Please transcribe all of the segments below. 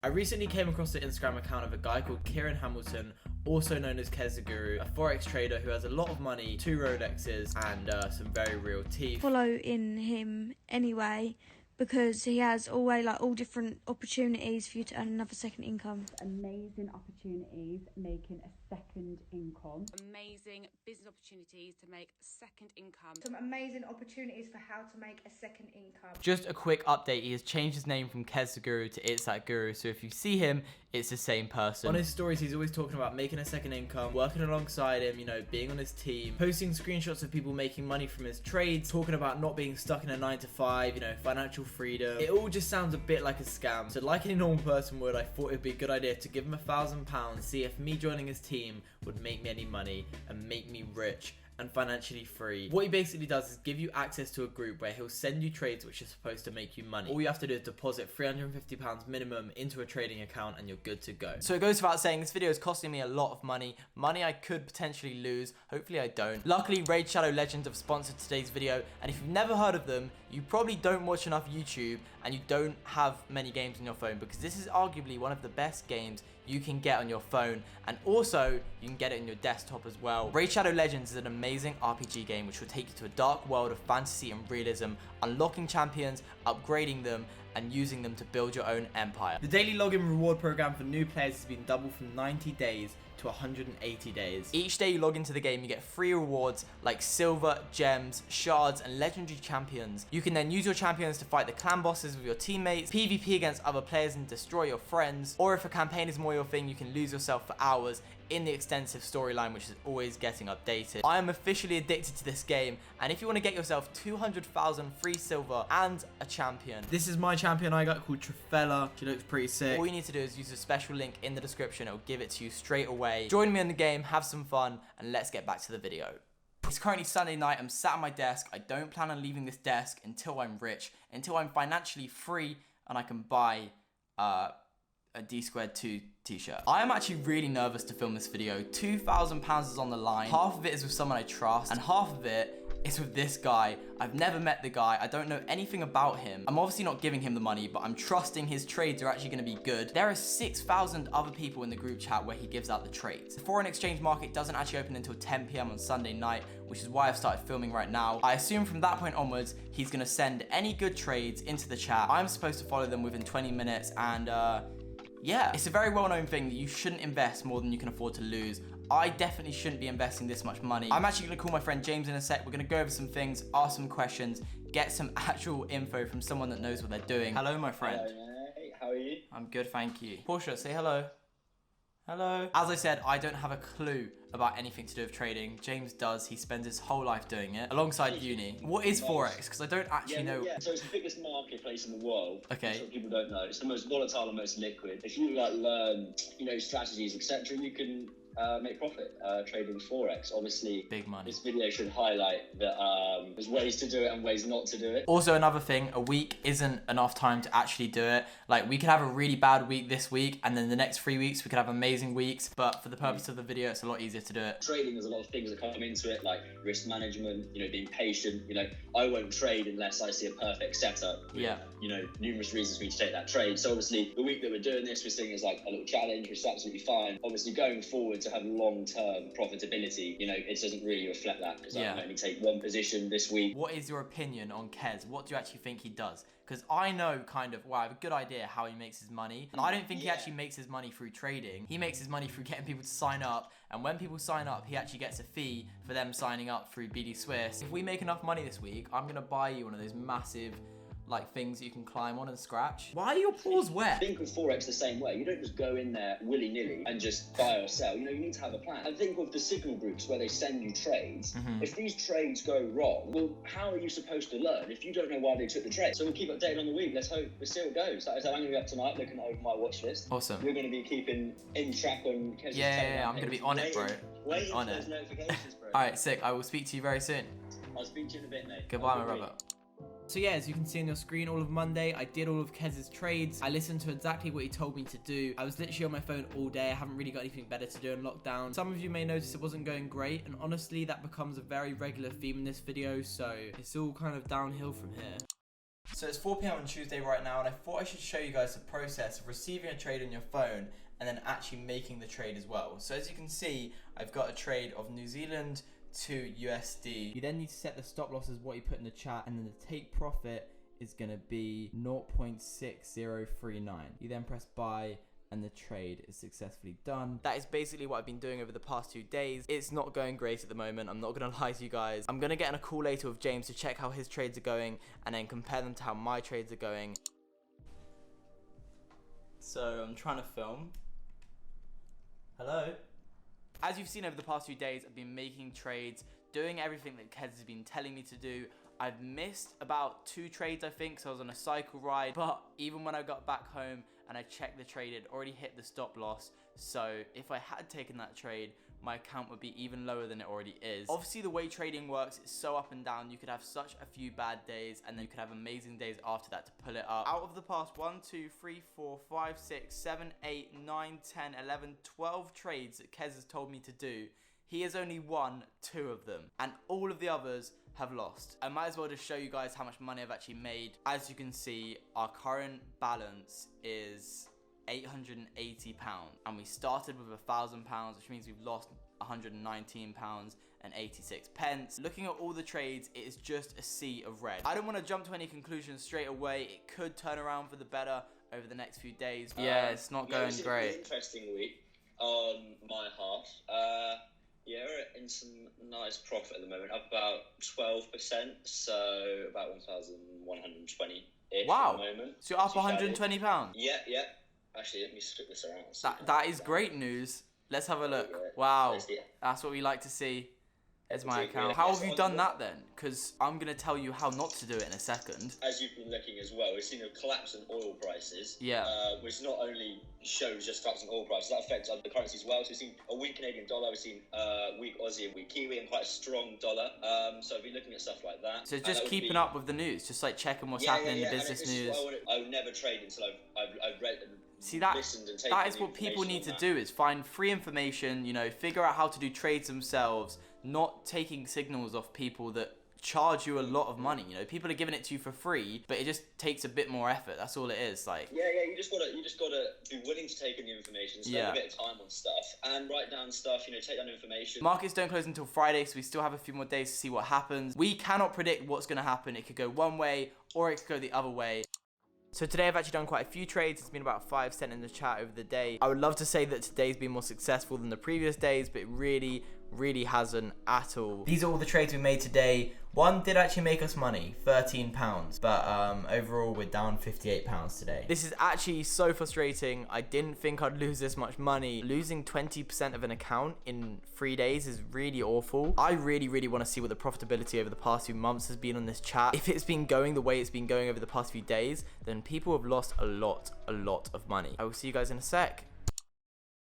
I recently came across the Instagram account of a guy called Kieran Hamilton, also known as Kez the Guru, a Forex trader who has a lot of money, 2 Rolexes, and some very real teeth. Follow in him anyway, because he has all different opportunities for you to earn another second income. Amazing opportunities making a second income. Amazing business opportunities to make second income. Some amazing opportunities for how to make a second income. Just a quick update, he has changed his name from Kez the Guru to It's That Guru, so if you see him, it's the same person. On his stories, he's always talking about making a second income, working alongside him, being on his team, posting screenshots of people making money from his trades, talking about not being stuck in a 9 to 5, financial freedom. It all just sounds a bit like a scam. So like any normal person would, I thought it'd be a good idea to give him £1,000, see if me joining his team would make me any money and make me rich and financially free. What he basically does is give you access to a group where he'll send you trades which are supposed to make you money. All you have to do is deposit £350 minimum into a trading account and you're good to go. So it goes without saying, this video is costing me a lot of money I could potentially lose. Hopefully I don't. Luckily, Raid Shadow Legends have sponsored today's video, and if you've never heard of them, you probably don't watch enough YouTube and you don't have many games on your phone, because this is arguably one of the best games you can get on your phone, and also you can get it on your desktop as well. Raid Shadow Legends is an amazing RPG game which will take you to a dark world of fantasy and realism, unlocking champions, upgrading them, and using them to build your own empire. The daily login reward program for new players has been doubled from 90 days to 180 days. Each day you log into the game, you get free rewards like silver, gems, shards, and legendary champions. You can then use your champions to fight the clan bosses with your teammates, PvP against other players and destroy your friends, or if a campaign is more your thing, you can lose yourself for hours in the extensive storyline, which is always getting updated. I am officially addicted to this game, and if you want to get yourself 200,000 free silver and a champion, this is my champion I got called Trafella. She looks pretty sick. All you need to do is use a special link in the description. It'll give it to you straight away. Join me in the game, have some fun, and let's get back to the video. It's currently Sunday night. I'm sat at my desk. I don't plan on leaving this desk until I'm rich, until I'm financially free and I can buy a D2 t-shirt. I am actually really nervous to film this video. £2,000 is on the line. Half of it is with someone I trust, and half of it is with this guy. I've never met the guy. I don't know anything about him. I'm obviously not giving him the money, but I'm trusting his trades are actually going to be good. There are 6,000 other people in the group chat where he gives out the trades. The foreign exchange market doesn't actually open until 10 PM on Sunday night, which is why I've started filming right now. I assume from that point onwards, he's going to send any good trades into the chat. I'm supposed to follow them within 20 minutes, and yeah, it's a very well-known thing that you shouldn't invest more than you can afford to lose. I definitely shouldn't be investing this much money. I'm actually gonna call my friend James in a sec. We're gonna go over some things, ask some questions, get some actual info from someone that knows what they're doing. Hello, my friend. Hello, mate. How are you? I'm good, thank you. Portia, say hello. Hello. As I said, I don't have a clue about anything to do with trading. James does. He spends his whole life doing it alongside uni. What is Forex? Because I don't actually know. Yeah, so it's the biggest marketplace in the world. Okay. So people don't know. It's the most volatile and most liquid. If you learn, strategies, etc., you can make profit trading Forex. Obviously, big money. This video should highlight that there's ways to do it and ways not to do it. Also, another thing, a week isn't enough time to actually do it. Like, we could have a really bad week this week, and then the next 3 weeks we could have amazing weeks, but for the purpose of the video, it's a lot easier to do it. Trading, there's a lot of things that come into it, like risk management, being patient. I won't trade unless I see a perfect setup with, numerous reasons for me to take that trade. So obviously, the week that we're doing this, we're seeing as like a little challenge, which is absolutely fine. Obviously, going forward to have long-term profitability, it doesn't really reflect that, because I can only take one position this week. What is your opinion on Kez? What do you actually think he does? Because I know I have a good idea how he makes his money, and I don't think he actually makes his money through trading. He makes his money through getting people to sign up, and when people sign up, he actually gets a fee for them signing up through BD Swiss. If we make enough money this week, I'm gonna buy you one of those massive things that you can climb on and scratch. Why are your paws wet? Think of Forex the same way. You don't just go in there willy-nilly and just buy or sell. You need to have a plan. And think of the signal groups where they send you trades. If these trades go wrong, well, how are you supposed to learn if you don't know why they took the trade? So we'll keep updated on the week. Let's see how it goes. So I'm going to be up tonight looking over my watch list. Awesome. You're going to be keeping in track on Kez's Yeah, I'm going to be on it, bro. Waiting on for it. those notifications, bro. Alright, sick. I will speak to you very soon. I'll speak to you in a bit, mate. Goodbye, my brother. So yeah, as you can see on your screen, all of Monday, I did all of Kez's trades. I listened to exactly what he told me to do. I was literally on my phone all day. I haven't really got anything better to do in lockdown. Some of you may notice it wasn't going great, and honestly, that becomes a very regular theme in this video, so it's all kind of downhill from here. So it's 4 p.m. on Tuesday right now, and I thought I should show you guys the process of receiving a trade on your phone and then actually making the trade as well. So as you can see, I've got a trade of New Zealand to USD. You then need to set the stop loss as what you put in the chat, and then the take profit is gonna be 0.6039. You then press buy, and the trade is successfully done. That is basically what I've been doing over the past 2 days. It's not going great at the moment, I'm not gonna lie to you guys. I'm gonna get on a call later with James to check how his trades are going and then compare them to how my trades are going. So I'm trying to film. Hello? As you've seen over the past few days, I've been making trades, doing everything that Kez has been telling me to do. I've missed about 2 trades, I think, so I was on a cycle ride. But even when I got back home and I checked the trade, it already hit the stop loss. So if I had taken that trade, my account would be even lower than it already is. Obviously, the way trading works, it's so up and down. You could have such a few bad days, and then you could have amazing days after that to pull it up. Out of the past 1, 2, 3, 4, 5, 6, 7, 8, 9, 10, 11, 12 trades that Kez has told me to do, he has only won 2 of them, and all of the others have lost. I might as well just show you guys how much money I've actually made. As you can see, our current balance is £880, and we started with £1,000, which means we've lost £119 and 86 pence. Looking at all the trades, it is just a sea of red. I don't want to jump to any conclusions straight away. It could turn around for the better over the next few days. Yeah, it's not going great. It's an interesting week on my half. Yeah, we're in some nice profit at the moment, up about 12%, so about 1,120 Wow. at the moment. So you're up £120? Yeah. Actually, let me split this around. That is great news. Let's have a look. Wow, that's what we like to see. There's my account. How have you done that then? Because I'm going to tell you how not to do it in a second. As you've been looking as well, we've seen a collapse in oil prices. Yeah. Which not only shows just collapse in oil prices, that affects other currencies as well. So we've seen a weak Canadian dollar, we've seen weak Aussie and weak Kiwi, and quite a strong dollar. So I've been looking at stuff like that. So just keeping up with the news, just like checking what's happening in the business news. I would never trade until I've read and listened and taken that is what people need to do, is find free information, you know, figure out how to do trades themselves, not taking signals off people that charge you a lot of money. You know, people are giving it to you for free, but it just takes a bit more effort. That's all it is. Like, you just gotta be willing to take in the information, spend a bit of time on stuff, and write down stuff. You know, take down information. Markets don't close until Friday, so we still have a few more days to see what happens. We cannot predict what's going to happen. It could go one way or it could go the other way. So today I've actually done quite a few trades. It's been about 5 cents in the chat over the day. I would love to say that today's been more successful than the previous days, but it really hasn't at all. These are all the trades we made today. One did actually make us money, £13, but overall we're down £58 today. This is actually so frustrating. I didn't think I'd lose this much money. Losing 20% of an account in 3 days is really awful. I really want to see what the profitability over the past few months has been on this chat. If it's been going the way it's been going over the past few days, then people have lost a lot of money. I will see you guys in a sec.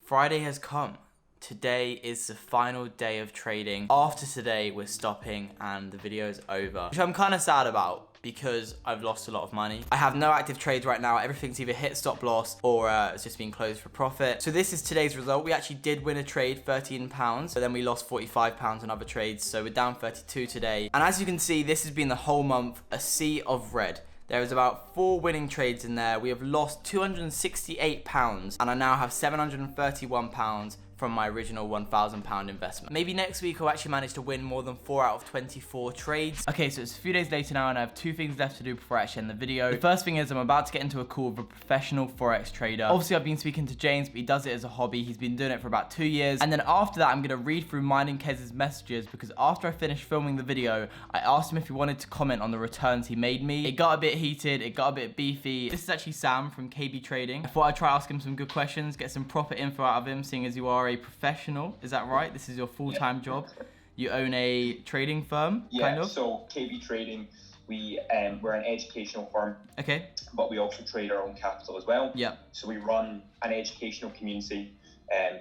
Friday has come. Today is the final day of trading. After today, we're stopping and the video is over, which I'm kind of sad about because I've lost a lot of money. I have no active trades right now. Everything's either hit stop loss or it's just been closed for profit. So this is today's result. We actually did win a trade, £13, but then we lost £45 on other trades. So we're down 32 today. And as you can see, this has been the whole month, a sea of red. There is about 4 winning trades in there. We have lost £268 and I now have £731 from my original £1,000 investment. Maybe next week I'll actually manage to win more than 4 out of 24 trades. Okay, so it's a few days later now and I have 2 things left to do before I actually end the video. The first thing is I'm about to get into a call with a professional Forex trader. Obviously I've been speaking to James, but he does it as a hobby. He's been doing it for about 2 years. And then after that, I'm gonna read through mine and Kez's messages because after I finished filming the video, I asked him if he wanted to comment on the returns he made me. It got a bit heated, it got a bit beefy. This is actually Sam from KB Trading. I thought I'd try ask him some good questions, get some proper info out of him, seeing as you are a professional. Is that right? This is your full-time job. You own a trading firm, kind of? So KB Trading, we're an educational firm. Okay. But we also trade our own capital as well. Yeah. So we run an educational community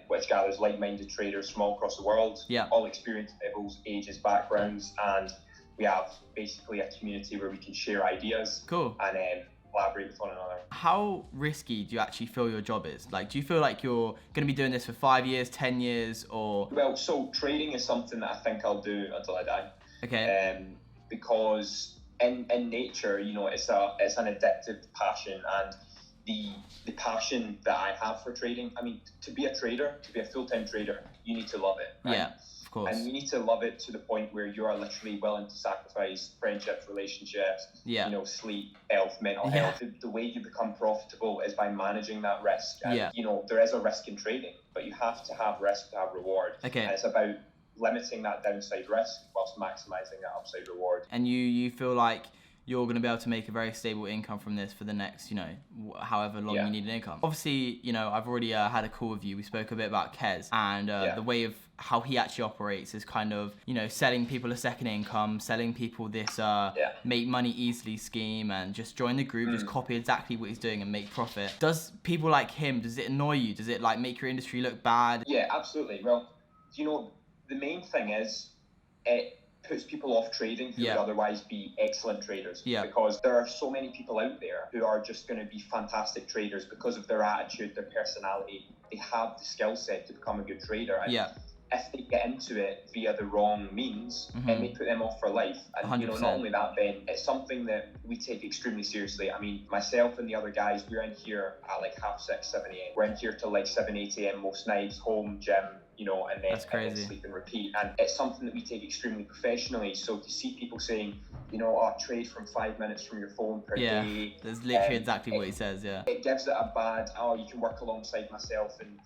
which gathers like-minded traders from all across the world. Yeah. All experience levels, ages, backgrounds, and we have basically a community where we can share ideas. Cool. And collaborate with one another. How risky do you actually feel your job is? Like, do you feel like you're going to be doing this for 5 years, 10 years, or? Well, so trading is something that I think I'll do until I die. Okay. Because in nature, you know, it's an addictive passion, and the passion that I have for trading. I mean, to be a trader, to be a full-time trader, you need to love it. Right? Yeah, of course. And you need to love it to the point where you are literally willing to sacrifice friendships, relationships, Yeah. you know, sleep, health, mental health. The way you become profitable is by managing that risk. And, you know, there is a risk in trading, but you have to have risk to have reward. Okay. And it's about limiting that downside risk whilst maximizing that upside reward. And you feel like you're going to be able to make a very stable income from this for the next, you know, however long you need an income. Obviously, you know, I've already had a call with you. We spoke a bit about Kez, and the way of how he actually operates is kind of, you know, selling people a second income, selling people this make money easily scheme, and just join the group, just copy exactly what he's doing and make profit. Does people like him, does it annoy you? Does it like make your industry look bad? Yeah, absolutely. Well, you know, the main thing is it puts people off trading who would otherwise be excellent traders, because there are so many people out there who are just going to be fantastic traders because of their attitude, their personality. They have the skill set to become a good trader, and if they get into it via the wrong means, it may put them off for life. And 100%. you know, not only that, Ben, it's something that we take extremely seriously. I mean, myself and the other guys, we're in here at like 6:30, 7 a.m. We're in here till like 7, 8 a.m. most nights, home, gym, you know, and then sleep and repeat. And it's something that we take extremely professionally. So to see people saying, you know, trade from 5 minutes from your phone per day. That's literally exactly what he says, It gives it a bad, you can work alongside myself and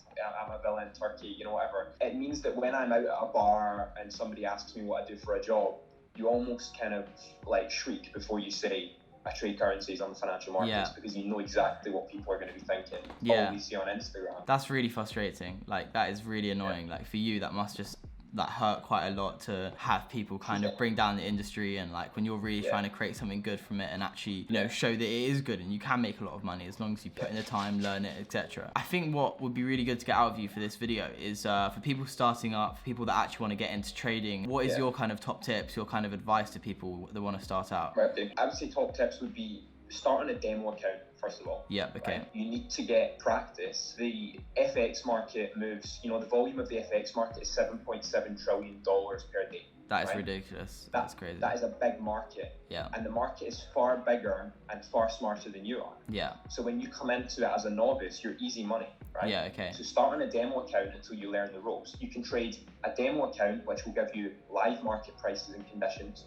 I'm a villa in Turkey, you know, whatever. It means that when I'm out at a bar and somebody asks me what I do for a job, you almost kind of like shriek before you say, I trade currencies on the financial markets, because you know exactly what people are going to be thinking. All we see on Instagram. That's really frustrating. Like, that is really annoying. Like, for you, that must just that hurt quite a lot to have people kind of bring down the industry, and like when you're really trying to create something good from it and actually, you know, show that it is good and you can make a lot of money as long as you put in the time, learn it, etc. I think what would be really good to get out of you for this video is for people starting up, for people that actually want to get into trading, what is your kind of top tips, your kind of advice to people that want to start out? Right, I would say top tips would be start on a demo account, first of all. Yeah, okay. Right? You need to get practice. The FX market moves, you know, the volume of the FX market is $7.7 trillion per day. That is ridiculous. That's crazy. That is a big market. Yeah. And the market is far bigger and far smarter than you are. Yeah. So when you come into it as a novice, you're easy money, right? Yeah, okay. So start on a demo account until you learn the ropes. You can trade a demo account, which will give you live market prices and conditions.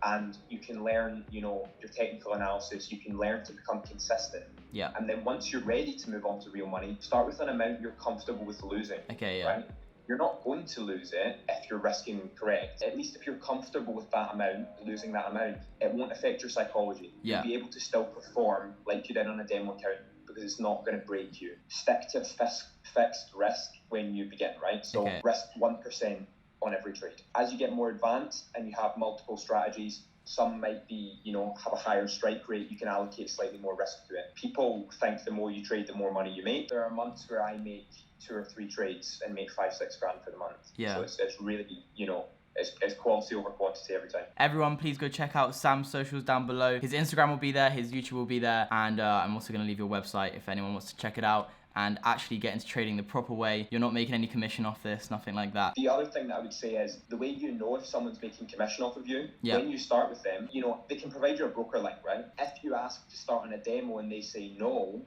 And you can learn, you know, your technical analysis. You can learn to become consistent. Yeah. And then once you're ready to move on to real money, start with an amount you're comfortable with losing. Okay, yeah. Right? You're not going to lose it if you're risking correct. At least if you're comfortable with that amount, losing that amount, it won't affect your psychology. Yeah. You'll be able to still perform like you did on a demo account because it's not going to break you. Stick to fixed risk when you begin, right? So risk 1% on every trade. As you get more advanced and you have multiple strategies, some might be, you know, have a higher strike rate, you can allocate slightly more risk to it. People think the more you trade, the more money you make. There are months where I make 2 or 3 trades and make 5-6 grand for the month. Yeah. So it's really, you know, it's quality over quantity every time. Everyone, please go check out Sam's socials down below. His Instagram will be there, his YouTube will be there, and I'm also going to leave your website if anyone wants to check it out and actually get into trading the proper way. You're not making any commission off this, nothing like that. The other thing that I would say is the way you know if someone's making commission off of you, when you start with them, you know, they can provide you a broker link, right? If you ask to start on a demo and they say no,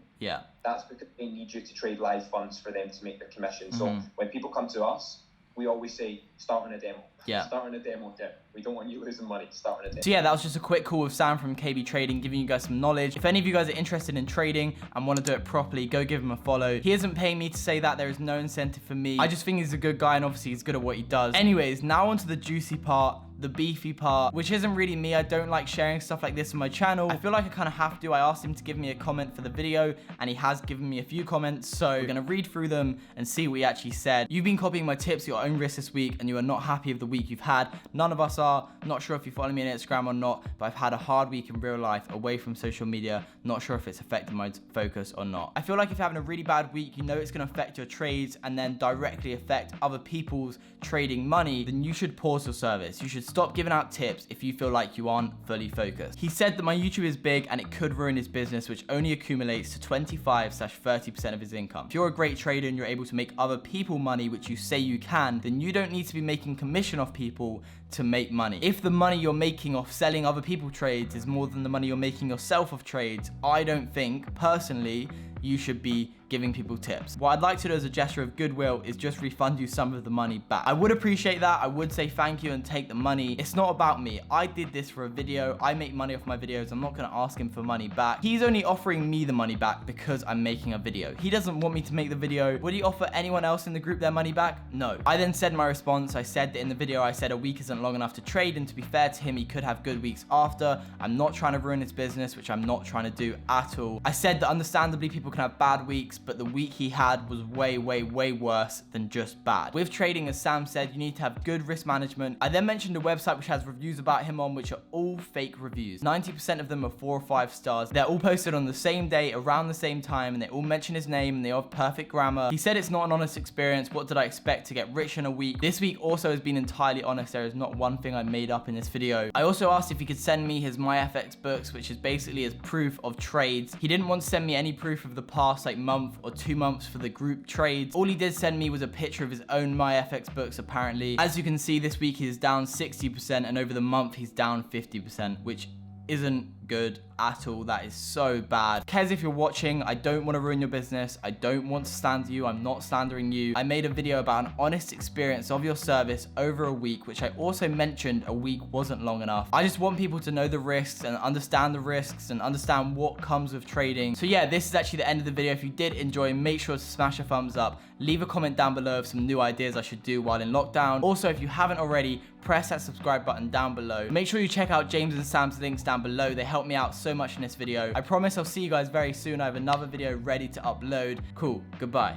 that's because they need you to trade live funds for them to make their commission. So when people come to us, we always say, start on a demo. Start on a demo account. We don't want you losing money. Start on a demo. So yeah, that was just a quick call with Sam from KB Trading, giving you guys some knowledge. If any of you guys are interested in trading and want to do it properly, go give him a follow. He isn't paying me to say that. There is no incentive for me. I just think he's a good guy and obviously he's good at what he does. Anyways, now onto the juicy part, the beefy part, which isn't really me. I don't like sharing stuff like this on my channel. I feel like I kind of have to. I asked him to give me a comment for the video and he has given me a few comments. So we're going to read through them and see what he actually said. You've been copying my tips at your own risk this week and you are not happy with the week you've had. None of us are. Not sure if you follow me on Instagram or not, but I've had a hard week in real life away from social media. Not sure if it's affected my focus or not. I feel like if you're having a really bad week, you know it's going to affect your trades and then directly affect other people's trading money, then you should pause your service. You should stop giving out tips if you feel like you aren't fully focused. He said that my YouTube is big and it could ruin his business, which only accumulates to 25-30% of his income. If you're a great trader and you're able to make other people money, which you say you can, then you don't need to be making commission off people to make money. If the money you're making off selling other people trades is more than the money you're making yourself off trades, I don't think, personally, you should be giving people tips. What I'd like to do as a gesture of goodwill is just refund you some of the money back. I would appreciate that. I would say thank you and take the money. It's not about me. I did this for a video. I make money off my videos. I'm not gonna ask him for money back. He's only offering me the money back because I'm making a video. He doesn't want me to make the video. Would he offer anyone else in the group their money back? No. I then said my response. I said that in the video, I said a week isn't long enough to trade, and to be fair to him, he could have good weeks after. I'm not trying to ruin his business, which I'm not trying to do at all. I said that understandably people can have bad weeks, but the week he had was way worse than just bad. With trading, as Sam said, you need to have good risk management. I then mentioned a website which has reviews about him on, which are all fake reviews. 90% of them are 4 or 5 stars. They're all posted on the same day, around the same time, and they all mention his name and they have perfect grammar. He said it's not an honest experience. What did I expect to get rich in a week? This week also has been entirely honest. There is not one thing I made up in this video. I also asked if he could send me his MyFX books, which is basically his proof of trades. He didn't want to send me any proof of the past like month or 2 months for the group trades. All he did send me was a picture of his own MyFX books, apparently. As you can see, this week he's down 60%, and over the month he's down 50%, which isn't good at all. That is so bad. Kez, if you're watching, I don't want to ruin your business. I don't want to slander you. I'm not slandering you. I made a video about an honest experience of your service over a week, which I also mentioned a week wasn't long enough. I just want people to know the risks and understand what comes with trading. So yeah, this is actually the end of the video. If you did enjoy, make sure to smash a thumbs up. Leave a comment down below of some new ideas I should do while in lockdown. Also, if you haven't already, press that subscribe button down below. Make sure you check out James and Sam's links down below. They helped me out so much in this video. I promise I'll see you guys very soon. I have another video ready to upload. Cool. Goodbye.